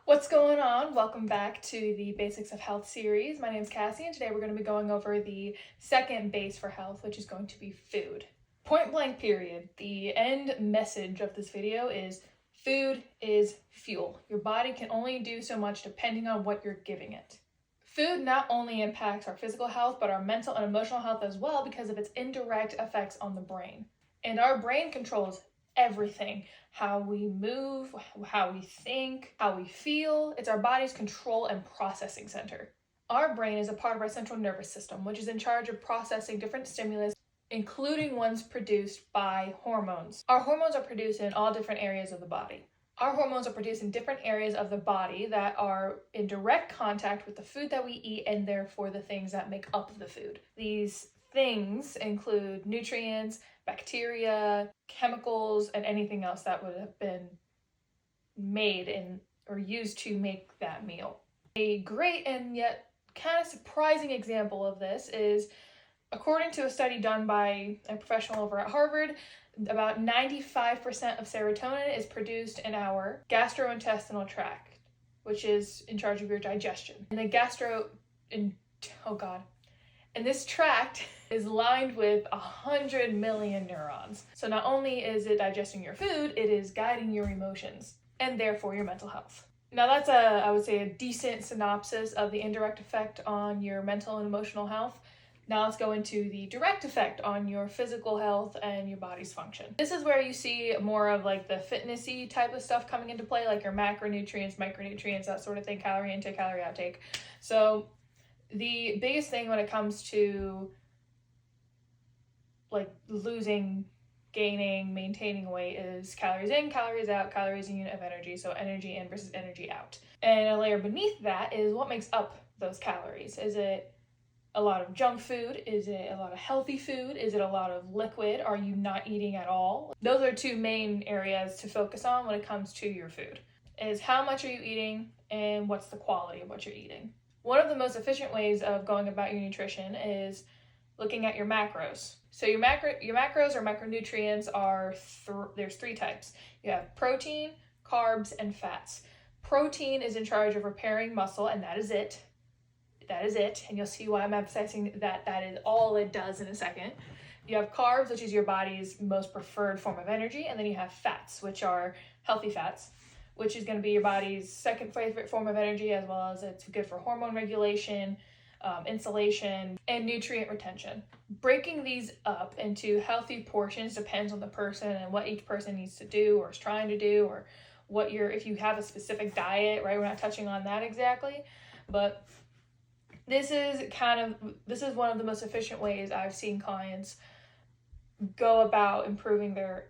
What's going on? Welcome back to the Basics of Health series. My name is Cassie, and today we're going to be going over the second base for health, which is going to be food. Point blank period. The end message of this video is food is fuel. Your body can only do so much depending on what you're giving it. Food not only impacts our physical health, but our mental and emotional health as well because of its indirect effects on the brain. And our brain controls everything. How we move, how we think, how we feel. It's our body's control and processing center. Our brain is a part of our central nervous system, which is in charge of processing different stimulus, including ones produced by hormones. Our hormones are produced in all different areas of the body. Our hormones are produced in different areas of the body that are in direct contact with the food that we eat and therefore the things that make up the food. These things include nutrients, bacteria, chemicals, and anything else that would have been made in or used to make that meal. A great and yet kind of surprising example of this is, according to a study done by a professional over at Harvard, about 95% of serotonin is produced in our gastrointestinal tract, which is in charge of your digestion. And this tract is lined with 100 million neurons. So not only is it digesting your food, it is guiding your emotions and therefore your mental health. Now that's I would say a decent synopsis of the indirect effect on your mental and emotional health. Now let's go into the direct effect on your physical health and your body's function. This is where you see more of like the fitnessy type of stuff coming into play, like your macronutrients, micronutrients, that sort of thing, calorie intake, calorie outtake. So the biggest thing when it comes to like losing, gaining, maintaining weight is calories in, calories out, calories a unit of energy. So energy in versus energy out. And a layer beneath that is what makes up those calories. Is it a lot of junk food? Is it a lot of healthy food? Is it a lot of liquid? Are you not eating at all? Those are two main areas to focus on when it comes to your food. Is how much are you eating and what's the quality of what you're eating. One of the most efficient ways of going about your nutrition is looking at your macros. So your macros or micronutrients are there's three types. You have protein, carbs, and fats. Protein is in charge of repairing muscle, and that is it. That is it, and you'll see why I'm emphasizing that is all it does in a second. You have carbs, which is your body's most preferred form of energy, and then you have fats, which are healthy fats, which is going to be your body's second favorite form of energy, as well as it's good for hormone regulation, insulation, and nutrient retention. Breaking these up into healthy portions depends on the person and what each person needs to do or is trying to do, or if you have a specific diet, right? We're not touching on that exactly, but this is one of the most efficient ways I've seen clients go about improving their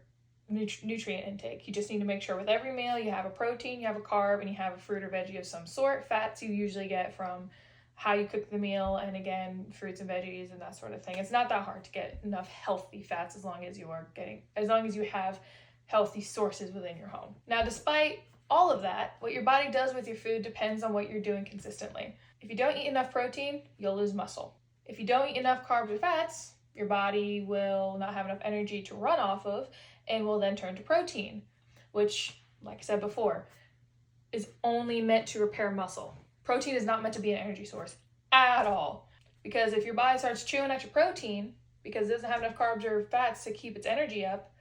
nutrient intake. You just need to make sure with every meal you have a protein, you have a carb, and you have a fruit or veggie of some sort. Fats you usually get from how you cook the meal, and again, fruits and veggies and that sort of thing. It's not that hard to get enough healthy fats as long as you have healthy sources within your home. Now, despite all of that, what your body does with your food depends on what you're doing consistently. If you don't eat enough protein, you'll lose muscle. If you don't eat enough carbs or fats, your body will not have enough energy to run off of and will then turn to protein, which, like I said before, is only meant to repair muscle. Protein is not meant to be an energy source at all. Because if your body starts chewing at your protein because it doesn't have enough carbs or fats to keep its energy up,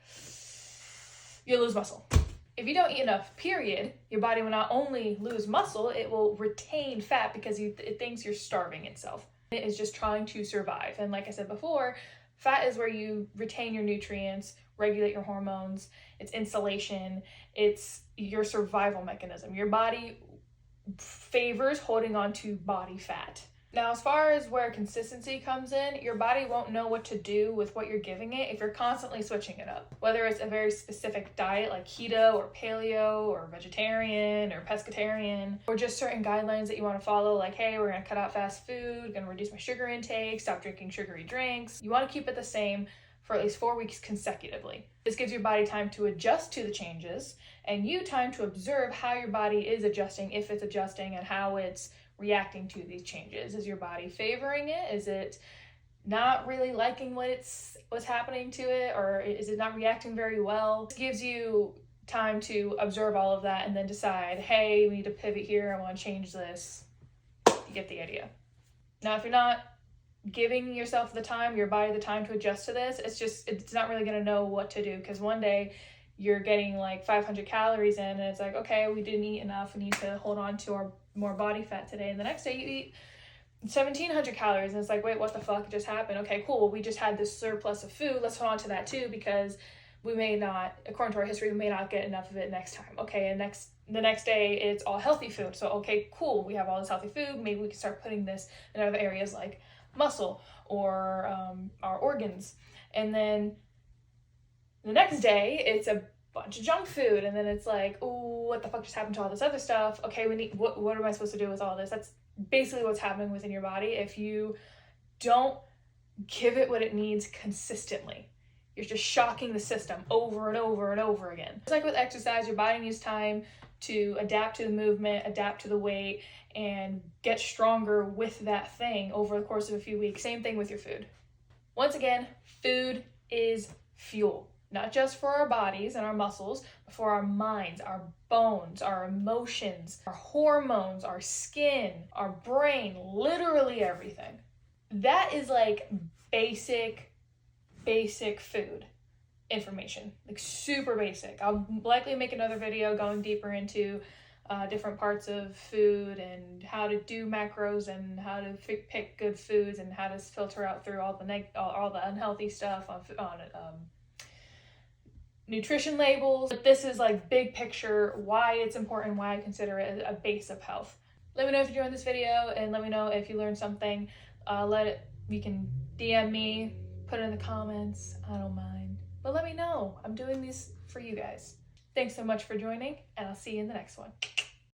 you'll lose muscle. If you don't eat enough, period, your body will not only lose muscle, it will retain fat because it thinks you're starving itself. It is just trying to survive. And like I said before, fat is where you retain your nutrients, regulate your hormones, it's insulation, it's your survival mechanism. Your body favors holding on to body fat. Now, as far as where consistency comes in, your body won't know what to do with what you're giving it if you're constantly switching it up. Whether it's a very specific diet like keto or paleo or vegetarian or pescatarian, or just certain guidelines that you want to follow, like, hey, we're going to cut out fast food, going to reduce my sugar intake, stop drinking sugary drinks. You want to keep it the same for at least 4 weeks consecutively. This gives your body time to adjust to the changes and you time to observe how your body is adjusting, if it's adjusting, and how it's reacting to these changes. Is your body favoring it? Is it not really liking what's happening to it, or is it not reacting very well? It gives you time to observe all of that and then decide, hey, we need to pivot here, I want to change this. You get the idea. Now, if you're not giving yourself the time, your body the time to adjust to this, it's not really going to know what to do, because one day you're getting like 500 calories in and it's like, okay, we didn't eat enough, we need to hold on to our more body fat today. And the next day you eat 1,700 calories and it's like, wait, what the fuck just happened? Okay, cool, we just had this surplus of food, let's hold on to that too, because we may not, according to our history, we may not get enough of it next time. Okay, and the next day it's all healthy food. So okay, cool, we have all this healthy food, maybe we can start putting this in other areas like muscle or our organs. And then the next day it's a bunch of junk food, and then it's like, oh, what the fuck just happened to all this other stuff? Okay, we need, what am I supposed to do with all this? That's basically what's happening within your body if you don't give it what it needs consistently. You're just shocking the system over and over and over again. It's like with exercise, your body needs time to adapt to the movement, adapt to the weight, and get stronger with that thing over the course of a few weeks. Same thing with your food. Once again, food is fuel, not just for our bodies and our muscles, but for our minds, our bones, our emotions, our hormones, our skin, our brain, literally everything. That is like basic food information, like super basic. I'll likely make another video going deeper into different parts of food and how to do macros and how to pick good foods and how to filter out through all the unhealthy stuff on nutrition labels. But this is like big picture, why it's important, why I consider it a base of health. Let me know if you enjoyed this video and let me know if you learned something. You can DM me, put it in the comments, I don't mind. But let me know, I'm doing these for you guys. Thanks so much for joining, and I'll see you in the next one.